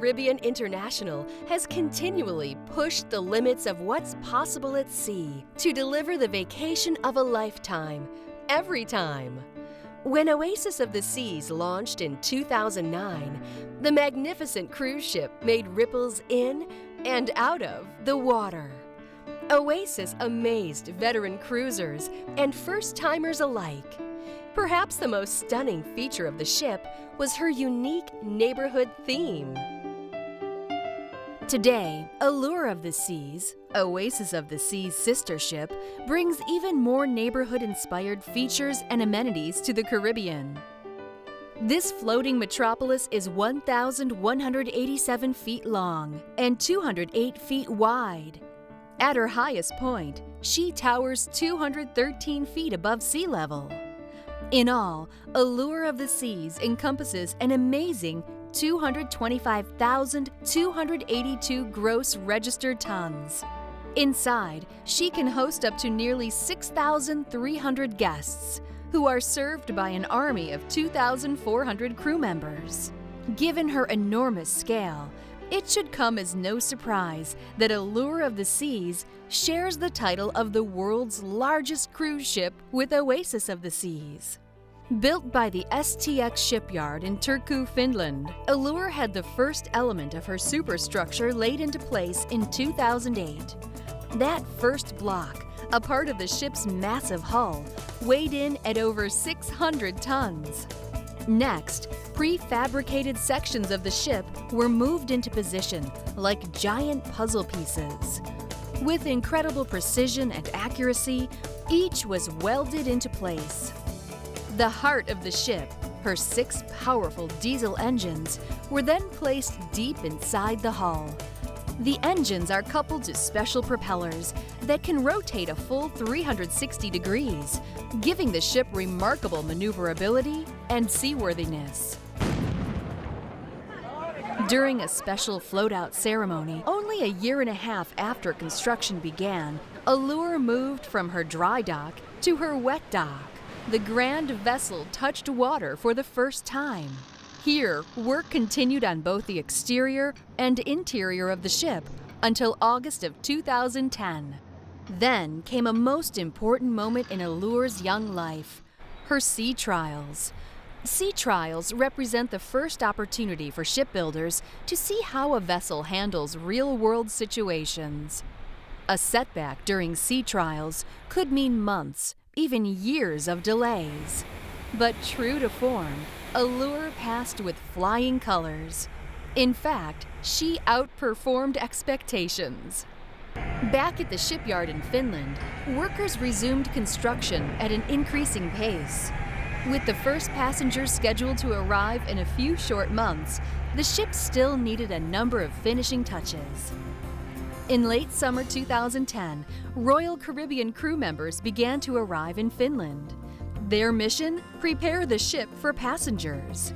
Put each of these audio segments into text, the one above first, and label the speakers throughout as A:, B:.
A: Caribbean International has continually pushed the limits of what's possible at sea to deliver the vacation of a lifetime, every time. When Oasis of the Seas launched in 2009, the magnificent cruise ship made ripples in and out of the water. Oasis amazed veteran cruisers and first-timers alike. Perhaps the most stunning feature of the ship was her unique neighborhood theme. Today, Allure of the Seas, Oasis of the Seas' sister ship, brings even more neighborhood-inspired features and amenities to the Caribbean. This floating metropolis is 1,187 feet long and 208 feet wide. At her highest point, she towers 213 feet above sea level. In all, Allure of the Seas encompasses an amazing 225,282 gross registered tons. Inside, she can host up to nearly 6,300 guests, who are served by an army of 2,400 crew members. Given her enormous scale, it should come as no surprise that Allure of the Seas shares the title of the world's largest cruise ship with Oasis of the Seas. Built by the STX shipyard in Turku, Finland, Allure had the first element of her superstructure laid into place in 2008. That first block, a part of the ship's massive hull, weighed in at over 600 tons. Next, prefabricated sections of the ship were moved into position like giant puzzle pieces. With incredible precision and accuracy, each was welded into place. The heart of the ship, her 6 powerful diesel engines, were then placed deep inside the hull. The engines are coupled to special propellers that can rotate a full 360 degrees, giving the ship remarkable maneuverability and seaworthiness. During a special float-out ceremony, only a year and a half after construction began, Allure moved from her dry dock to her wet dock. The grand vessel touched water for the first time. Here, work continued on both the exterior and interior of the ship until August of 2010. Then came a most important moment in Allure's young life, her sea trials. Sea trials represent the first opportunity for shipbuilders to see how a vessel handles real-world situations. A setback during sea trials could mean months, even years of delays. But true to form, Allure passed with flying colors. In fact, she outperformed expectations. Back at the shipyard in Finland, workers resumed construction at an increasing pace. With the first passengers scheduled to arrive in a few short months, the ship still needed a number of finishing touches. In late summer 2010, Royal Caribbean crew members began to arrive in Finland. Their mission? Prepare the ship for passengers.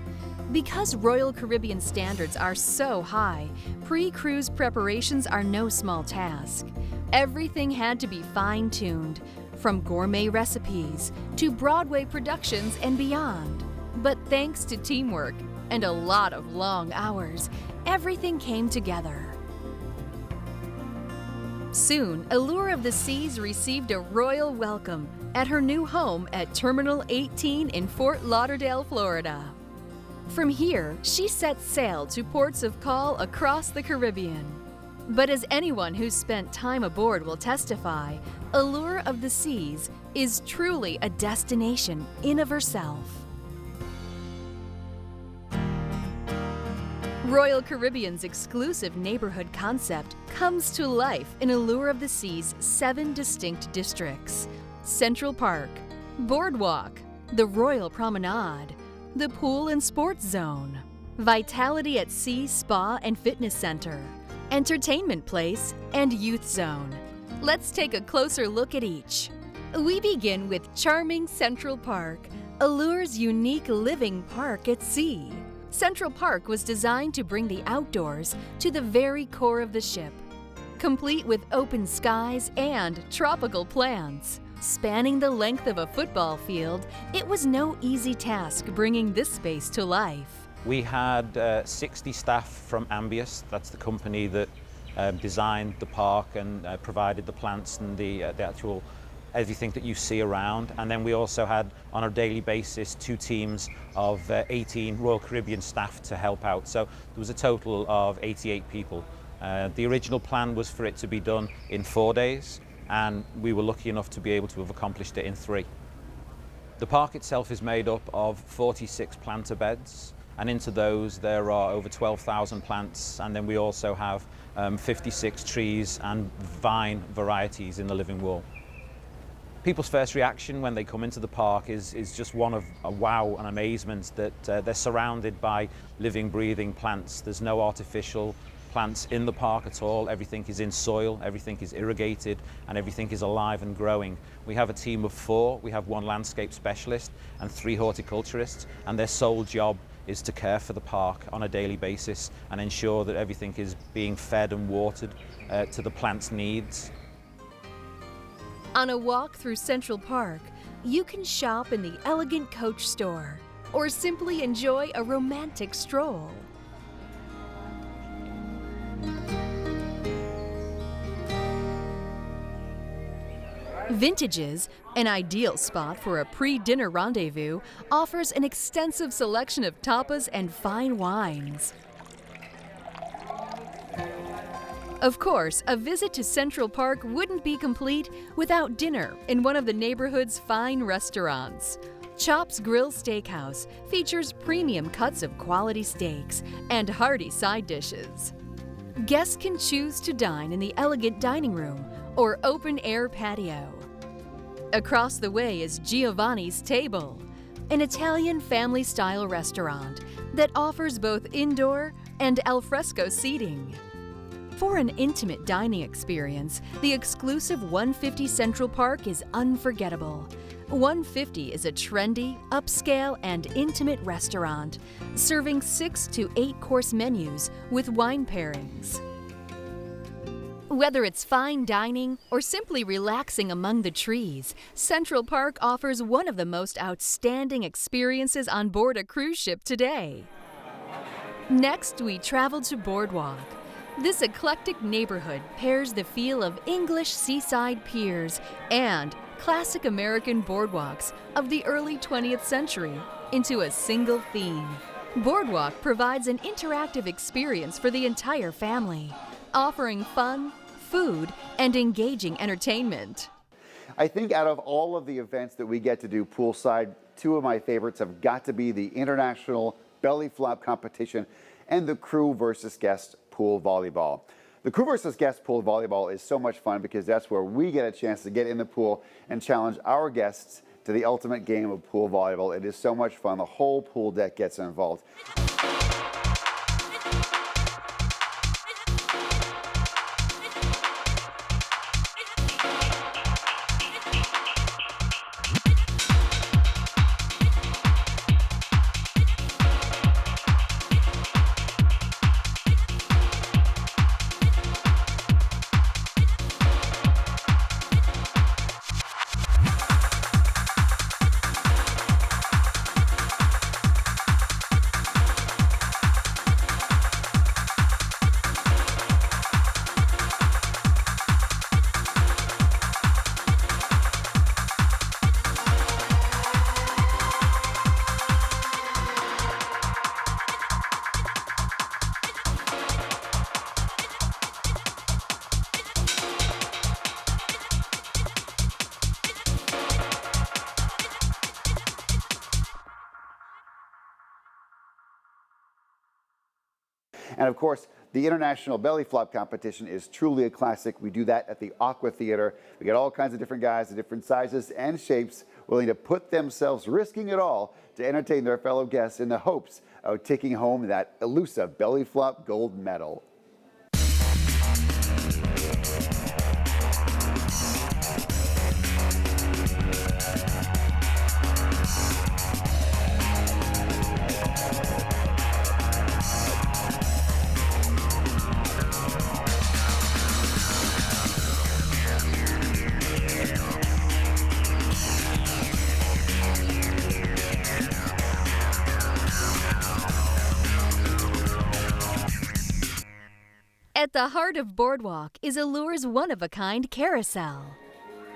A: Because Royal Caribbean standards are so high, pre-cruise preparations are no small task. Everything had to be fine-tuned, from gourmet recipes to Broadway productions and beyond. But thanks to teamwork and a lot of long hours, everything came together. Soon, Allure of the Seas received a royal welcome at her new home at Terminal 18 in Fort Lauderdale, Florida. From here, she set sail to ports of call across the Caribbean. But as anyone who's spent time aboard will testify, Allure of the Seas is truly a destination in of herself. Royal Caribbean's exclusive neighborhood concept comes to life in Allure of the Sea's 7 distinct districts: Central Park, Boardwalk, the Royal Promenade, the Pool and Sports Zone, Vitality at Sea Spa and Fitness Center, Entertainment Place, and Youth Zone. Let's take a closer look at each. We begin with charming Central Park, Allure's unique living park at sea. Central Park was designed to bring the outdoors to the very core of the ship. Complete with open skies and tropical plants. Spanning the length of a football field, it was no easy task bringing this space to life.
B: We had 60 staff from Ambius, that's the company that designed the park and provided the plants and the actual everything that you see around. And then we also had, on a daily basis, 2 teams of 18 Royal Caribbean staff to help out. So there was a total of 88 people. The original plan was for it to be done in 4 days, and we were lucky enough to be able to have accomplished it in 3. The park itself is made up of 46 planter beds, and into those there are over 12,000 plants, and then we also have 56 trees and vine varieties in the living wall. People's first reaction when they come into the park is just one of a wow and amazement that they're surrounded by living, breathing plants. There's no artificial plants in the park at all. Everything is in soil, everything is irrigated, and everything is alive and growing. We have a team of 4. We have 1 landscape specialist and 3 horticulturists, and their sole job is to care for the park on a daily basis and ensure that everything is being fed and watered to the plant's needs.
A: On a walk through Central Park, you can shop in the elegant Coach store or simply enjoy a romantic stroll. Vintages, an ideal spot for a pre-dinner rendezvous, offers an extensive selection of tapas and fine wines. Of course, a visit to Central Park wouldn't be complete without dinner in one of the neighborhood's fine restaurants. Chops Grill Steakhouse features premium cuts of quality steaks and hearty side dishes. Guests can choose to dine in the elegant dining room or open-air patio. Across the way is Giovanni's Table, an Italian family-style restaurant that offers both indoor and alfresco seating. For an intimate dining experience, the exclusive 150 Central Park is unforgettable. 150 is a trendy, upscale, and intimate restaurant, serving 6 to 8 course menus with wine pairings. Whether it's fine dining or simply relaxing among the trees, Central Park offers one of the most outstanding experiences on board a cruise ship today. Next, we travel to Boardwalk. This eclectic neighborhood pairs the feel of English seaside piers and classic American boardwalks of the early 20th century into a single theme. Boardwalk provides an interactive experience for the entire family, offering fun, food, and engaging entertainment.
C: I think out of all of the events that we get to do poolside, 2 of my favorites have got to be the International Belly Flop Competition and the Crew versus Guest Pool Volleyball. The Crew versus Guest Pool Volleyball is so much fun because that's where we get a chance to get in the pool and challenge our guests to the ultimate game of pool volleyball. It is so much fun. The whole pool deck gets involved. And of course, the International Belly Flop Competition is truly a classic. We do that at the Aqua Theater. We get all kinds of different guys of different sizes and shapes willing to put themselves, risking it all, to entertain their fellow guests in the hopes of taking home that elusive belly flop gold medal.
A: At the heart of Boardwalk is Allure's one-of-a-kind carousel.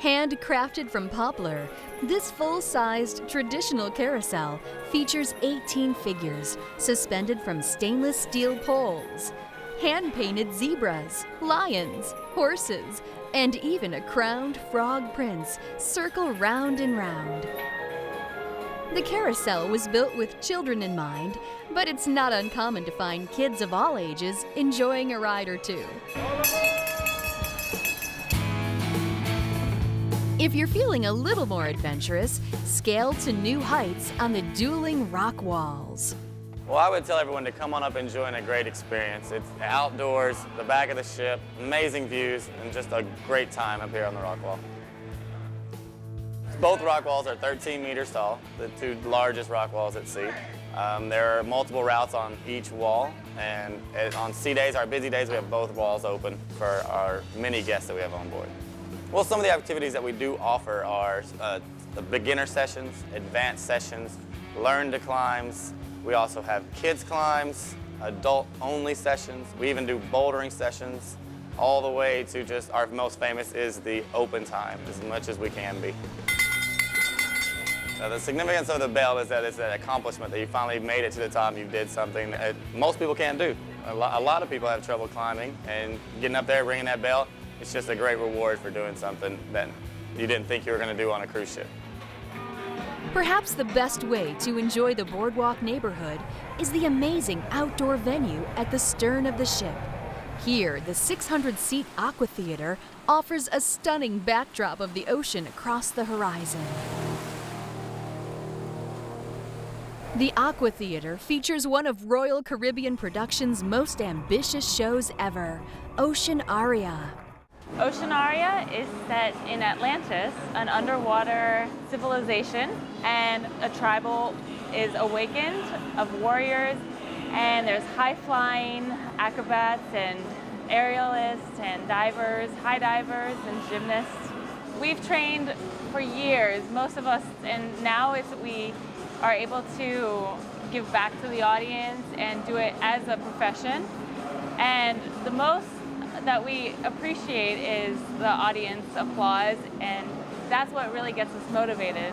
A: Handcrafted from poplar, this full-sized traditional carousel features 18 figures suspended from stainless steel poles. Hand-painted zebras, lions, horses, and even a crowned frog prince circle round and round. The carousel was built with children in mind, but it's not uncommon to find kids of all ages enjoying a ride or two. If you're feeling a little more adventurous, scale to new heights on the dueling rock walls.
D: Well, I would tell everyone to come on up enjoying a great experience. It's outdoors, the back of the ship, amazing views, and just a great time up here on the rock wall. Both rock walls are 13 meters tall, the two largest rock walls at sea. There are multiple routes on each wall, and on sea days, our busy days, we have both walls open for our many guests that we have on board. Well, some of the activities that we do offer are the beginner sessions, advanced sessions, learn to climbs. We also have kids climbs, adult-only sessions. We even do bouldering sessions, all the way to just our most famous is the open time, as much as we can be. The significance of the bell is that it's an accomplishment that you finally made it to the top. You did something that most people can't do. A lot of people have trouble climbing, and getting up there, ringing that bell, it's just a great reward for doing something that you didn't think you were going to do on a cruise ship.
A: Perhaps the best way to enjoy the Boardwalk neighborhood is the amazing outdoor venue at the stern of the ship. Here, the 600-seat Aqua Theater offers a stunning backdrop of the ocean across the horizon. The Aqua Theater features one of Royal Caribbean Productions' most ambitious shows ever, Ocean Aria.
E: Ocean Aria is set in Atlantis, an underwater civilization, and a tribal is awakened of warriors, and there's high-flying acrobats and aerialists and divers, high divers and gymnasts. We've trained for years, most of us, and now we are able to give back to the audience and do it as a profession. And the most that we appreciate is the audience applause, and that's what really gets us motivated.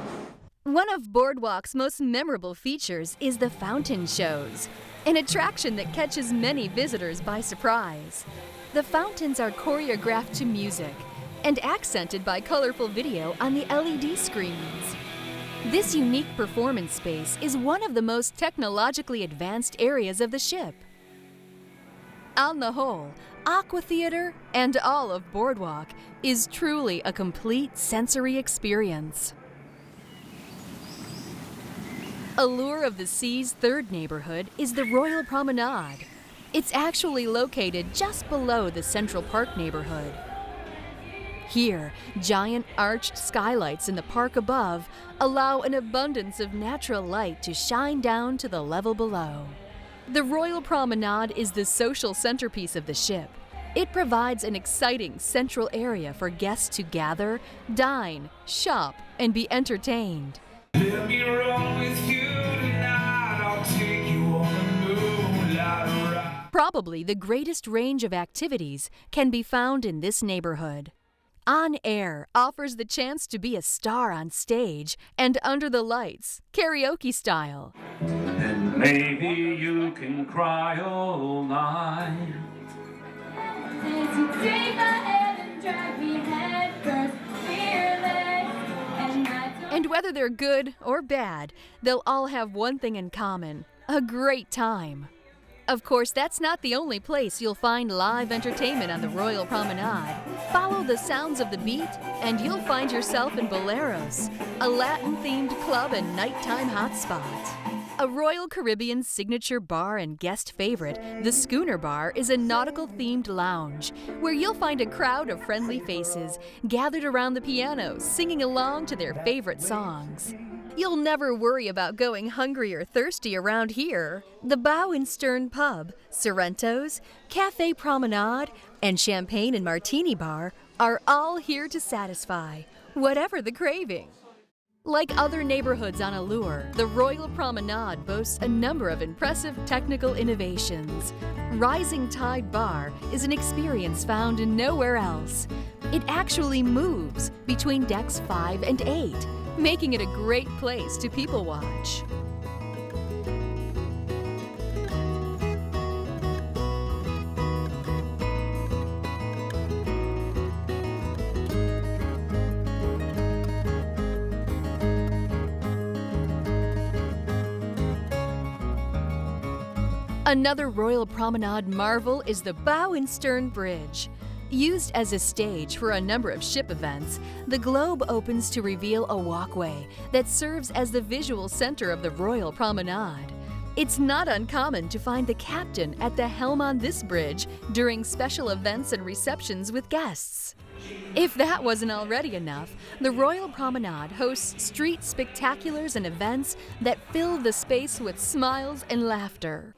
A: One of Boardwalk's most memorable features is the fountain shows, an attraction that catches many visitors by surprise. The fountains are choreographed to music and accented by colorful video on the LED screens. This unique performance space is one of the most technologically advanced areas of the ship. On the whole, Aqua Theater and all of Boardwalk is truly a complete sensory experience. Allure of the Sea's third neighborhood is the Royal Promenade. It's actually located just below the Central Park neighborhood. Here, giant arched skylights in the park above allow an abundance of natural light to shine down to the level below. The Royal Promenade is the social centerpiece of the ship. It provides an exciting central area for guests to gather, dine, shop, and be entertained.
F: Let me roll with you tonight. I'll take you on a moonlight ride.
A: Probably the greatest range of activities can be found in this neighborhood. On Air offers the chance to be a star on stage and under the lights, karaoke style.
F: And maybe you can cry all night.
G: As you take my hand and drag me head first, fearless, and I don't.
A: And whether they're good or bad, they'll all have one thing in common: a great time. Of course, that's not the only place you'll find live entertainment on the Royal Promenade. Follow the sounds of the beat, and you'll find yourself in Boleros, a Latin-themed club and nighttime hotspot. A Royal Caribbean signature bar and guest favorite, the Schooner Bar is a nautical-themed lounge where you'll find a crowd of friendly faces gathered around the piano singing along to their favorite songs. You'll never worry about going hungry or thirsty around here. The Bow and Stern Pub, Sorrento's, Cafe Promenade, and Champagne and Martini Bar are all here to satisfy whatever the craving. Like other neighborhoods on Allure, the Royal Promenade boasts a number of impressive technical innovations. Rising Tide Bar is an experience found nowhere else. It actually moves between decks 5 and 8, making it a great place to people watch. Another Royal Promenade marvel is the Bow and Stern Bridge. Used as a stage for a number of ship events, the globe opens to reveal a walkway that serves as the visual center of the Royal Promenade. It's not uncommon to find the captain at the helm on this bridge during special events and receptions with guests. If that wasn't already enough, the Royal Promenade hosts street spectaculars and events that fill the space with smiles and laughter.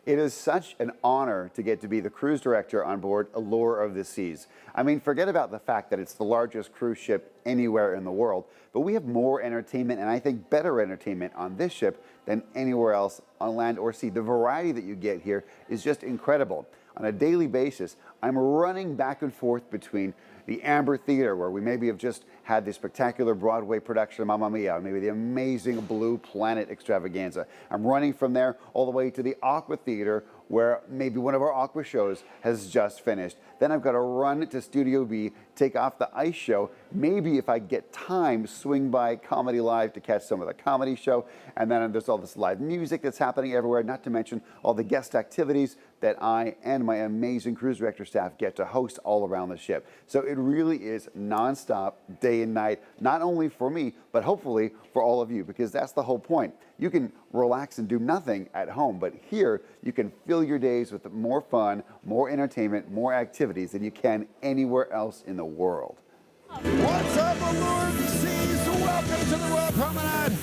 C: It is such an honor to get to be the cruise director on board Allure of the Seas. I mean, forget about the fact that it's the largest cruise ship anywhere in the world, but we have more entertainment and I think better entertainment on this ship than anywhere else on land or sea. The variety that you get here is just incredible. On a daily basis, I'm running back and forth between the Amber Theater, where we maybe have just had the spectacular Broadway production of Mamma Mia, maybe the amazing Blue Planet extravaganza. I'm running from there all the way to the Aqua Theater, where maybe one of our aqua shows has just finished. Then I've got to run to Studio B, take off the ice show, maybe if I get time, swing by Comedy Live to catch some of the comedy show, and then there's all this live music that's happening everywhere, not to mention all the guest activities that I and my amazing cruise director staff get to host all around the ship. So it really is nonstop, day and night, not only for me, but hopefully for all of you, because that's the whole point. You can relax and do nothing at home, but here you can fill your days with more fun, more entertainment, more activities than you can anywhere else in the world.
H: What's up, Allure of the Seas? Welcome to the Royal Promenade,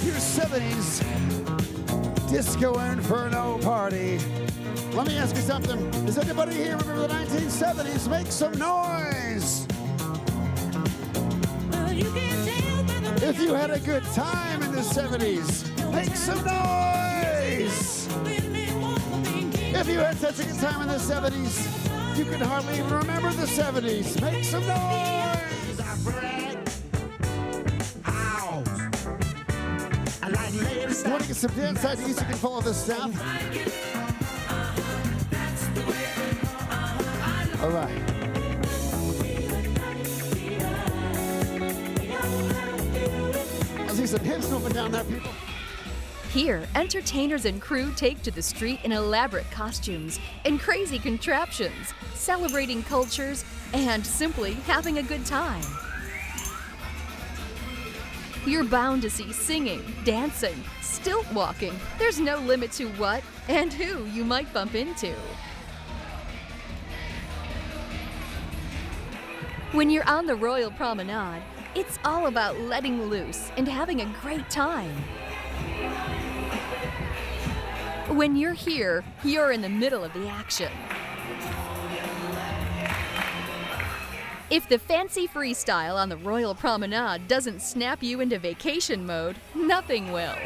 H: your 70s Disco Inferno party. Let me ask you something. Does anybody here remember the 1970s? Make some noise. If you had a good time in the 70s, make some noise. If you had such a good time in the 70s, you can hardly even remember the 70s. Make some noise. You want to get some dance ideas? You can follow this down. All right. I see some hips moving down there, people.
A: Here, entertainers and crew take to the street in elaborate costumes and crazy contraptions, celebrating cultures and simply having a good time. You're bound to see singing, dancing, stilt walking. There's no limit to what and who you might bump into. When you're on the Royal Promenade, it's all about letting loose and having a great time. When you're here, you're in the middle of the action. If the fancy freestyle on the Royal Promenade doesn't snap you into vacation mode, nothing will.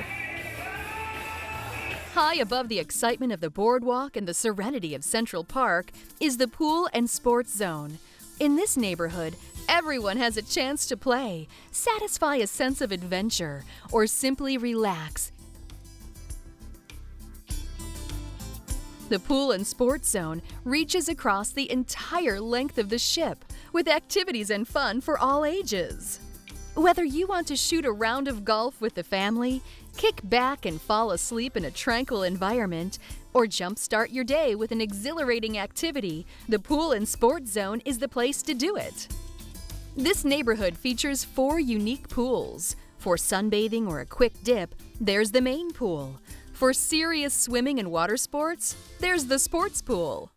A: High above the excitement of the boardwalk and the serenity of Central Park is the Pool and Sports Zone. In this neighborhood, everyone has a chance to play, satisfy a sense of adventure, or simply relax. The Pool and Sports Zone reaches across the entire length of the ship, with activities and fun for all ages. Whether you want to shoot a round of golf with the family, kick back and fall asleep in a tranquil environment, or jumpstart your day with an exhilarating activity, the Pool and Sports Zone is the place to do it. This neighborhood features 4 unique pools. For sunbathing or a quick dip, there's the main pool. For serious swimming and water sports, there's the sports pool.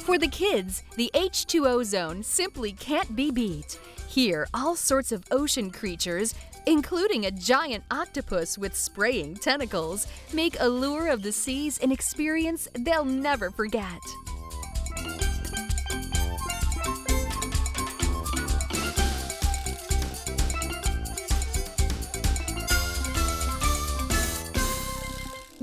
A: For the kids, the H2O zone simply can't be beat. Here, all sorts of ocean creatures, including a giant octopus with spraying tentacles, make Allure of the Seas an experience they'll never forget.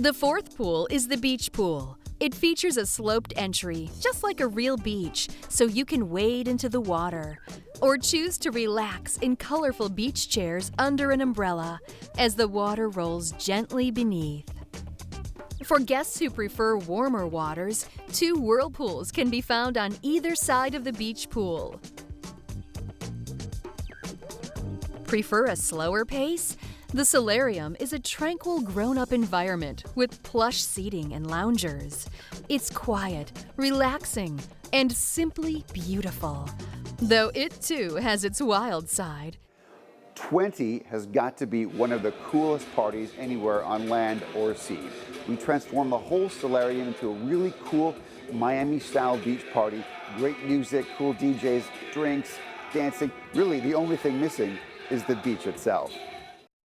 A: The fourth pool is the beach pool. It features a sloped entry, just like a real beach, so you can wade into the water. Or choose to relax in colorful beach chairs under an umbrella as the water rolls gently beneath. For guests who prefer warmer waters, 2 whirlpools can be found on either side of the beach pool. Prefer a slower pace? The solarium is a tranquil grown-up environment with plush seating and loungers. It's quiet, relaxing, and simply beautiful. Though it too has its wild side.
C: 20 has got to be one of the coolest parties anywhere on land or sea. We transformed the whole solarium into a really cool Miami-style beach party. Great music, cool DJs, drinks, dancing. Really, the only thing missing is the beach itself.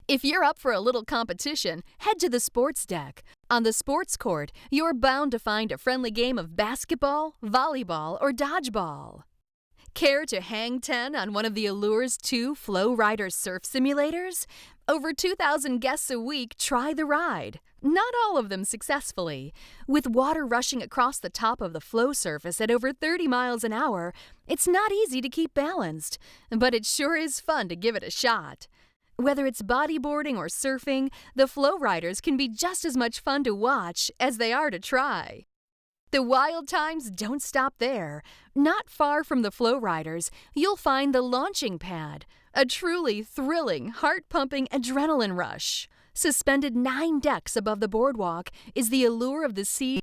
A: If you're up for a little competition, head to the sports deck. On the sports court, you're bound to find a friendly game of basketball, volleyball, or dodgeball. Care to hang 10 on one of the Allure's 2 Flow Rider surf simulators? Over 2,000 guests a week try the ride. Not all of them successfully. With water rushing across the top of the flow surface at over 30 miles an hour, it's not easy to keep balanced. But it sure is fun to give it a shot. Whether it's bodyboarding or surfing, the Flow Riders can be just as much fun to watch as they are to try. The wild times don't stop there. Not far from the Flow Riders, you'll find the launching pad, a truly thrilling, heart-pumping adrenaline rush. Suspended 9 decks above the boardwalk is the Allure of the Sea